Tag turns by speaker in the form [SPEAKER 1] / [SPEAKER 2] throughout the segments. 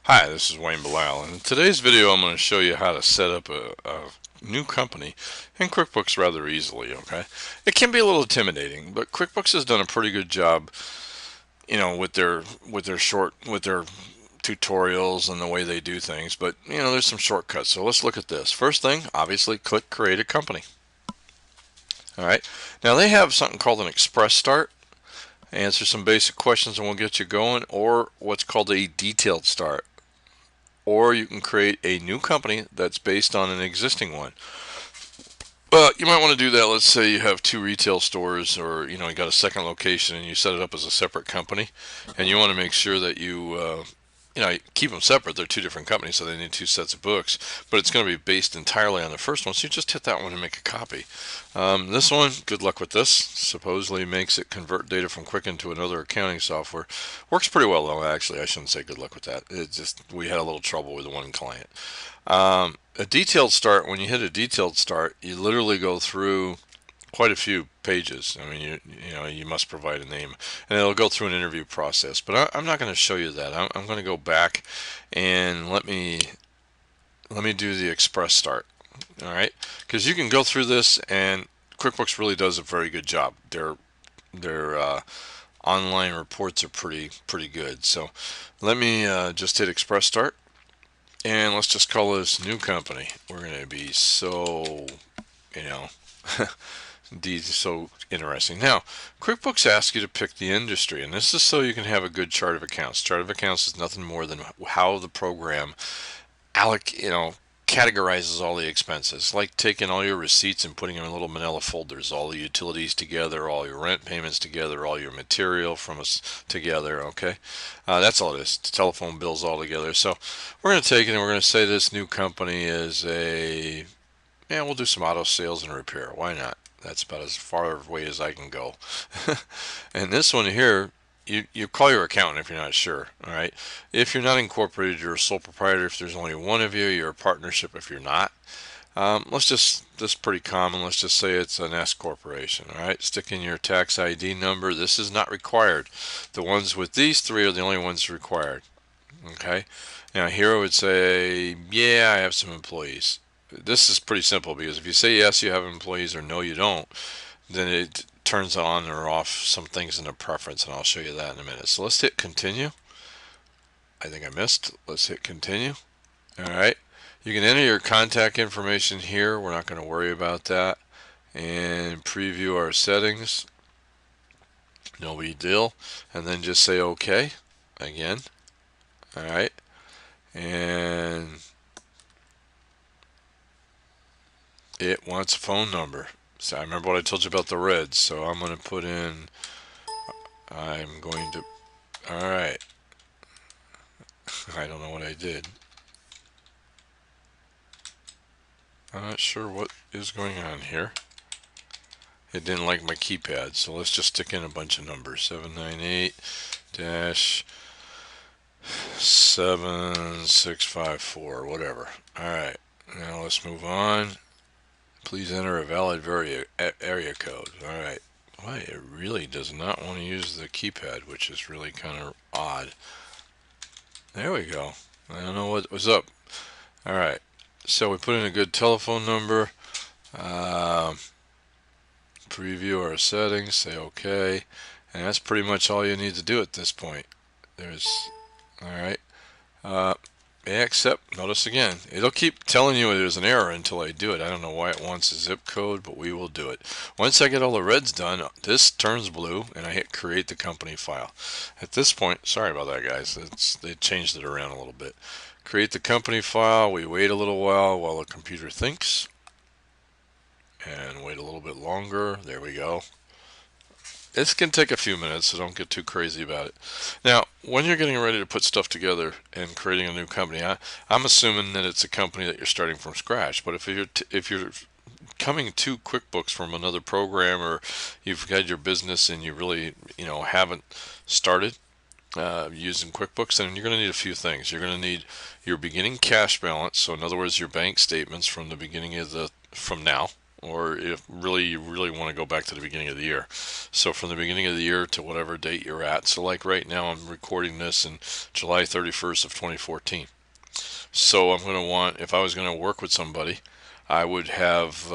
[SPEAKER 1] Hi, this is Wayne Belisle, and in today's video I'm going to show you how to set up a new company in QuickBooks rather easily, okay? It can be a little intimidating, but QuickBooks has done a pretty good job, with their tutorials and the way they do things, but there's some shortcuts. So let's look at this. First thing, obviously click create a company. All right. Now they have something called an express start. Answer some basic questions and we'll get you going, or what's called a detailed start. Or you can create a new company that's based on an existing one. But you might want to do that. Let's say you have two retail stores, or you got a second location and you set it up as a separate company, and you want to make sure that you keep them separate. They're two different companies, so they need two sets of books. But it's going to be based entirely on the first one, so you just hit that one and make a copy. This one, good luck with this. Supposedly makes it convert data from Quicken to another accounting software. Works pretty well, though. Actually, I shouldn't say good luck with that. It just we had a little trouble with the one client. A detailed start. When you hit a detailed start, you literally go through quite a few pages. I mean, you must provide a name, and it'll go through an interview process. But I'm not going to show you that. I'm going to go back and let me do the express start. All right, because you can go through this, and QuickBooks really does a very good job. Their online reports are pretty good. So let me just hit express start, and let's just call this new company. We're going to be so you know so interesting. Now, QuickBooks asks you to pick the industry, and this is so you can have a good chart of accounts. Chart of accounts is nothing more than how the program categorizes all the expenses, like taking all your receipts and putting them in little manila folders, all the utilities together, all your rent payments together, all your material from us together. Okay, that's all it is. Telephone bills all together. So we're going to take it and we're going to say this new company is we'll do some auto sales and repair. Why not? That's about as far away as I can go. And this one here, you call your accountant if you're not sure. All right. If you're not incorporated, you're a sole proprietor. If there's only one of you, you're a partnership. If you're not, this is pretty common. Let's just say it's an S corporation. All right. Stick in your tax ID number. This is not required. The ones with these three are the only ones required. Okay. Now here I would say, yeah, I have some employees. This is pretty simple because if you say yes, you have employees, or no, you don't, then it turns on or off some things in the preference, and I'll show you that in a minute. So let's hit continue. I think I missed. Let's hit continue. All right. You can enter your contact information here. We're not going to worry about that. And preview our settings. No big deal. And then just say OK again. All right. And it wants a phone number. So I remember what I told you about the reds. So I'm going to put in, I'm going to, all right. I don't know what I did. I'm not sure what is going on here. It didn't like my keypad, so let's just stick in a bunch of numbers. 798-7654, whatever. Alright, now let's move on. Please enter a valid area code. Alright. Why, it really does not want to use the keypad, which is really kind of odd. There we go. I don't know what was up. Alright. So we put in a good telephone number. Preview our settings, say OK, and that's pretty much all you need to do at this point. Alright, except notice again, it'll keep telling you there's an error until I do it. I don't know why it wants a zip code, but we will do it. Once I get all the reds done, this turns blue and I hit create the company file. At this point, sorry about that, guys, they changed it around a little bit. Create the company file. We wait a little while the computer thinks, and wait a little bit longer. There we go. This can take a few minutes, so don't get too crazy about it. Now, when you're getting ready to put stuff together and creating a new company, I'm assuming that it's a company that you're starting from scratch. But if you're coming to QuickBooks from another program, or you've got your business and you really haven't started using QuickBooks, then you're going to need a few things. You're going to need your beginning cash balance. So in other words, your bank statements from the beginning of from now. or if really you really want to go back to the beginning of the year. So from the beginning of the year to whatever date you're at. So like right now I'm recording this in July 31st of 2014. So I'm going to want, if I was going to work with somebody, I would have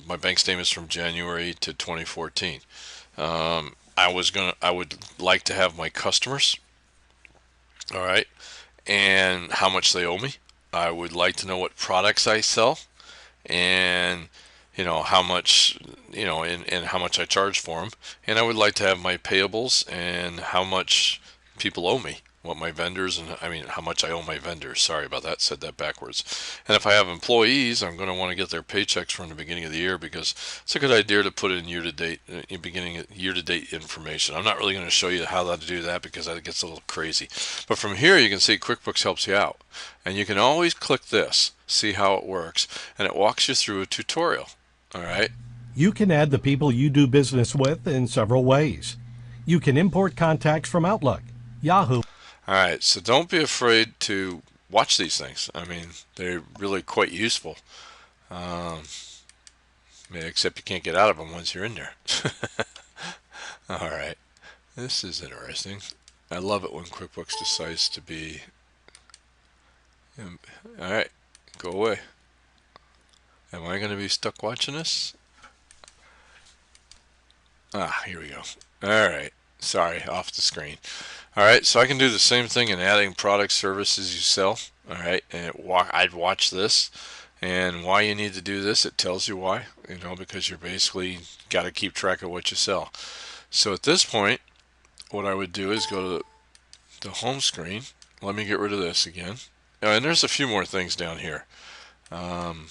[SPEAKER 1] my bank statements from January to 2014. I would like to have my customers, all right, and how much they owe me. I would like to know what products I sell, and how much, and how much I charge for them. And I would like to have my payables and how much people owe me, what my vendors, and I mean how much I owe my vendors. Sorry about that, said that backwards. And if I have employees, I'm going to want to get their paychecks from the beginning of the year, because it's a good idea to put in year to date information. I'm not really going to show you how to do that because that gets a little crazy. But from here you can see QuickBooks helps you out, and you can always click this, see how it works, and it walks you through a tutorial. All right.
[SPEAKER 2] You can add the people you do business with in several ways. You can import contacts from Outlook, Yahoo.
[SPEAKER 1] All right. So don't be afraid to watch these things. I mean, they're really quite useful. Um, Except you can't get out of them once you're in there. All right. This is interesting. I love it when QuickBooks decides to be. All right. Go away. Am I going to be stuck watching this? Ah, here we go. All right. Sorry, off the screen. All right, so I can do the same thing in adding product services you sell. All right, and I'd watch this, and why you need to do this, it tells you why. Because you're basically got to keep track of what you sell. So at this point, what I would do is go to the home screen. Let me get rid of this again. And there's a few more things down here. Um,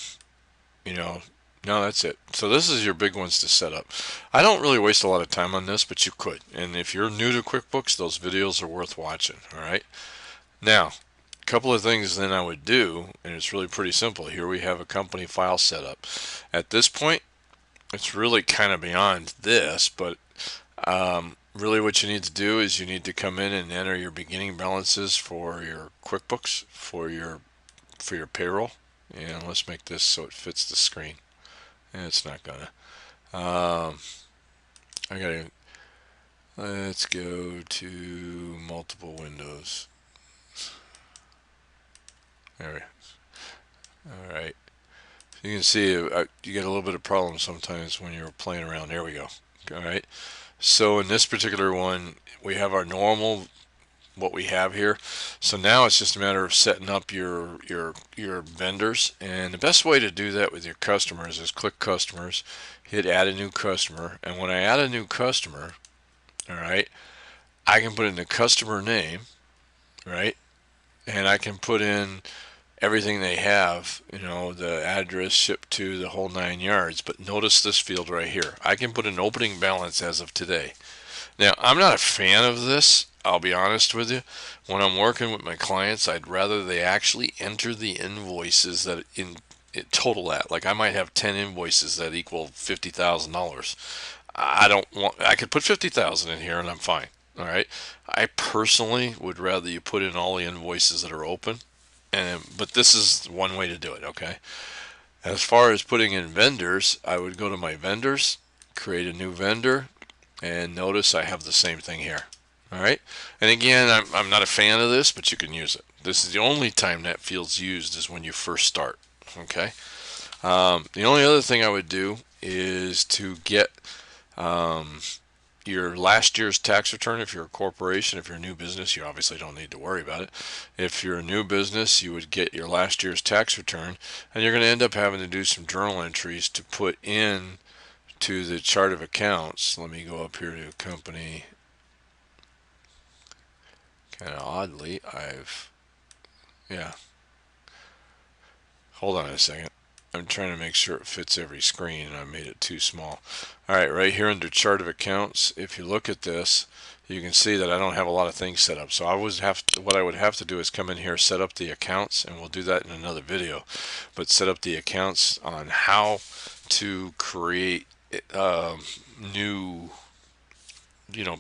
[SPEAKER 1] you know, no, that's it. So this is your big ones to set up. I don't really waste a lot of time on this, but you could. And if you're new to QuickBooks, those videos are worth watching. All right. Now, a couple of things then I would do, and it's really pretty simple. Here we have a company file set up. At this point, it's really kind of beyond this, but really what you need to do is you need to come in and enter your beginning balances for your QuickBooks for your payroll. And let's make this so it fits the screen. And it's not gonna. Um, I gotta. Let's go to multiple windows. There. All right. You can see you get a little bit of problem sometimes when you're playing around. There we go. All right. So in this particular one, we have our normal, what we have here. So now it's just a matter of setting up your vendors, and the best way to do that with your customers is click customers, hit add a new customer, and when I add a new customer, all right, I can put in the customer name, right, and I can put in everything they have, the address, shipped to, the whole 9 yards. But notice this field right here. I can put an opening balance as of today. Now, I'm not a fan of this, I'll be honest with you. When I'm working with my clients, I'd rather they actually enter the invoices that total that. Like I might have 10 invoices that equal $50,000. I don't want, I could put 50,000 in here and I'm fine. All right. I personally would rather you put in all the invoices that are open. But this is one way to do it, okay? As far as putting in vendors, I would go to my vendors, create a new vendor, and notice I have the same thing here. All right. And again, I'm not a fan of this, but you can use it. This is the only time that field's used is when you first start. Okay. The only other thing I would do is to get your last year's tax return. If you're a corporation, if you're a new business, you obviously don't need to worry about it. If you're a new business, you would get your last year's tax return, and you're going to end up having to do some journal entries to put in to the chart of accounts. Let me go up here to company. Kind of oddly, yeah. Hold on a second. I'm trying to make sure it fits every screen, and I made it too small. All right, right here under chart of accounts, if you look at this, you can see that I don't have a lot of things set up. So what I would have to do is come in here, set up the accounts, and we'll do that in another video. But set up the accounts on how to create new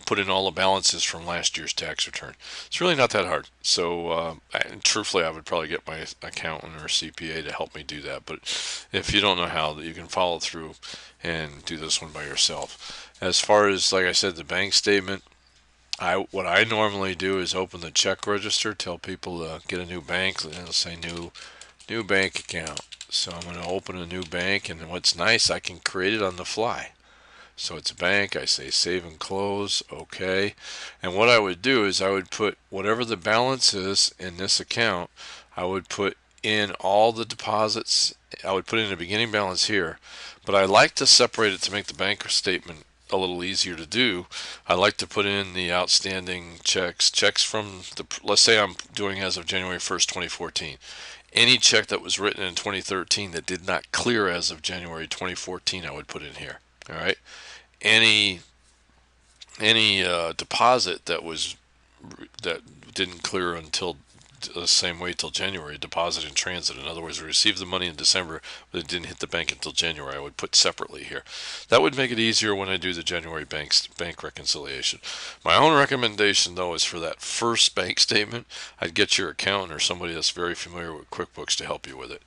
[SPEAKER 1] put in all the balances from last year's tax return. It's really not that hard. So, and truthfully, I would probably get my accountant or CPA to help me do that. But if you don't know how, you can follow through and do this one by yourself. As far as, like I said, the bank statement, what I normally do is open the check register, tell people to get a new bank, and it'll say new bank account. So I'm going to open a new bank, and what's nice, I can create it on the fly. So it's a bank. I say save and close. Okay. And what I would do is I would put whatever the balance is in this account, I would put in all the deposits. I would put in a beginning balance here, but I like to separate it to make the bank statement a little easier to do. I like to put in the outstanding checks from let's say I'm doing as of January 1st, 2014. Any check that was written in 2013 that did not clear as of January 2014, I would put in here. All right. Any deposit that didn't clear until the same way till January, deposit in transit. In other words, we received the money in December, but it didn't hit the bank until January. I would put separately here. That would make it easier when I do the January bank reconciliation. My own recommendation, though, is for that first bank statement, I'd get your accountant or somebody that's very familiar with QuickBooks to help you with it.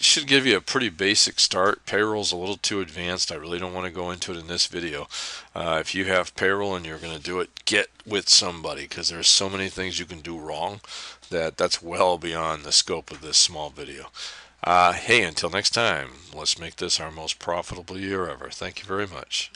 [SPEAKER 1] Should give you a pretty basic start. Payroll's a little too advanced. I really don't want to go into it in this video. If you have payroll and you're going to do it, get with somebody because there's so many things you can do wrong that's well beyond the scope of this small video. Hey, until next time, let's make this our most profitable year ever. Thank you very much.